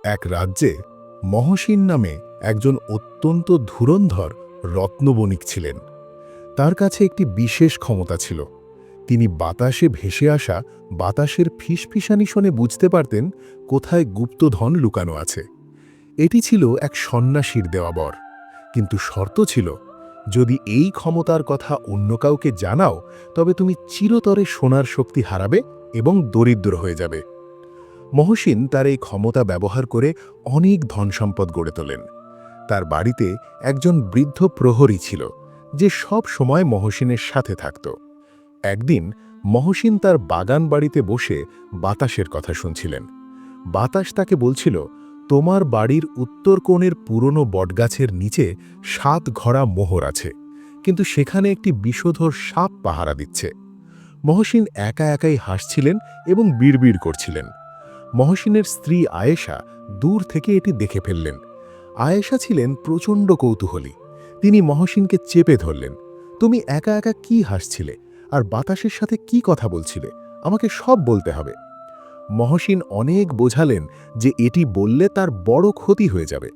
এক রাজ্যে মহসিন নামে একজন অত্যন্ত ধুরন্ধর রত্নবণিক ছিলেন। তার কাছে একটি বিশেষ ক্ষমতা ছিল। তিনি বাতাসে ভেসে আসা বাতাসের ফিসফিসানি শুনে বুঝতে পারতেন কোথায় গুপ্তধন লুকানো আছে। এটি ছিল এক সন্ন্যাসীর দেওয়া বর, কিন্তু শর্ত ছিল, যদি এই ক্ষমতার কথা অন্য কাউকে জানাও তবে তুমি চিরতরে সোনার শক্তি হারাবে এবং দরিদ্র হয়ে যাবে। মহসিন তার এই ক্ষমতা ব্যবহার করে অনেক ধনসম্পদ গড়ে তোলেন। তার বাড়িতে একজন বৃদ্ধ প্রহরী ছিল, যে সব সময় মহসিনের সাথে থাকত। একদিন মহসিন তার বাগান বাড়িতে বসে বাতাসের কথা শুনছিলেন। বাতাস তাকে বলছিল, তোমার বাড়ির উত্তর কোণের পুরনো বটগাছের নিচে 7 ঘোড়া মোহর আছে, কিন্তু সেখানে একটি বিষধর সাপ পাহারা দিচ্ছে। মহসিন একা একাই হাসছিলেন এবং বিড়বিড় করছিলেন। মহসিনের স্ত্রী আয়েশা দূর থেকে এটি দেখে ফেললেন। আয়েশা ছিলেন প্রচণ্ড কৌতূহলী। তিনি মহসিনকে চেপে ধরলেন। তুমি একা একা কি হাসছিলে আর বাতাসের সাথে কি কথা বলছিলে? আমাকে সব বলতে হবে। মহসিন অনেক বোঝালেন যে এটি বললে তার বড় ক্ষতি হয়ে যাবে,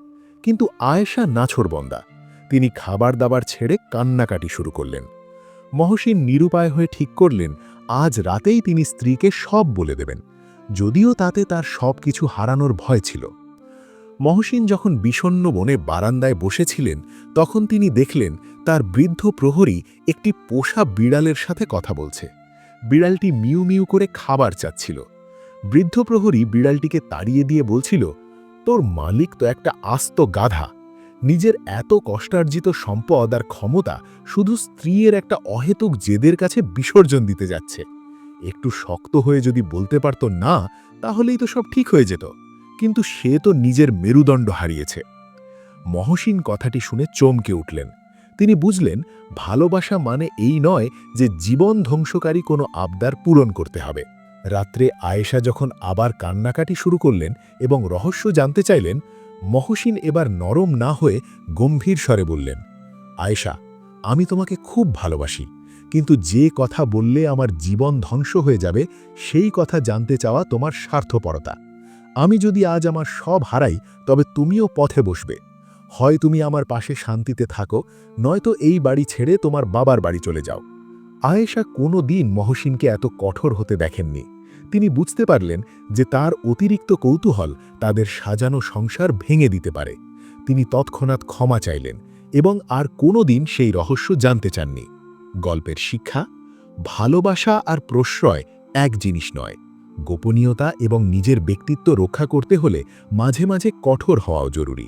কিন্তু আয়েশা নাছোড়বন্দা। তিনি খাবার দাবার ছেড়ে কান্নাকাটি শুরু করলেন। মহসিন নিরুপায় হয়ে ঠিক করলেন আজ রাতেই তিনি স্ত্রীকে সব বলে দেবেন, যদিও তাতে তার সব কিছু হারানোর ভয় ছিল। মহসিন যখন বিষণ্ণ বনে বারান্দায় বসেছিলেন, তখন তিনি দেখলেন তার বৃদ্ধ প্রহরী একটি পোষা বিড়ালের সাথে কথা বলছে। বিড়ালটি মিউ মিউ করে খাবার চাচ্ছিল। বৃদ্ধ প্রহরী বিড়ালটিকে তাড়িয়ে দিয়ে বলছিল, তোর মালিক তো একটা আস্ত গাধা। নিজের এত কষ্টার্জিত সম্পদ আর ক্ষমতা শুধু স্ত্রীর একটা অহেতুক জেদের কাছে বিসর্জন দিতে যাচ্ছে। একটু শক্ত হয়ে যদি বলতে পারত না, তাহলেই তো সব ঠিক হয়ে যেত, কিন্তু সে তো নিজের মেরুদণ্ড হারিয়েছে। মহসিন কথাটি শুনে চমকে উঠলেন। তিনি বুঝলেন ভালোবাসা মানে এই নয় যে জীবন ধ্বংসকারী কোনো আবদার পূরণ করতে হবে। রাত্রে আয়েশা যখন আবার কান্নাকাটি শুরু করলেন এবং রহস্য জানতে চাইলেন, মহসিন এবার নরম না হয়ে গম্ভীর স্বরে বললেন, আয়েশা, আমি তোমাকে খুব ভালোবাসি, কিন্তু যে কথা বললে আমার জীবন ধ্বংস হয়ে যাবে সেই কথা জানতে চাওয়া তোমার স্বার্থপরতা। আমি যদি আজ আমার সব হারাই তবে তুমিও পথে বসবে। হয় তুমি আমার পাশে শান্তিতে থাকো, নয়তো এই বাড়ি ছেড়ে তোমার বাবার বাড়ি চলে যাও। আয়েশা কোনো দিন মহসিনকে এত কঠোর হতে দেখেননি। তিনি বুঝতে পারলেন যে তার অতিরিক্ত কৌতূহল তাদের সাজানো সংসার ভেঙে দিতে পারে। তিনি তৎক্ষণাৎ ক্ষমা চাইলেন এবং আর কোনো দিন সেই রহস্য জানতে চাননি। গল্পের শিক্ষা: ভালোবাসা আর প্রশ্রয় এক জিনিস নয়। গোপনীয়তা এবং নিজের ব্যক্তিত্ব রক্ষা করতে হলে মাঝে মাঝে কঠোর হওয়াও জরুরি।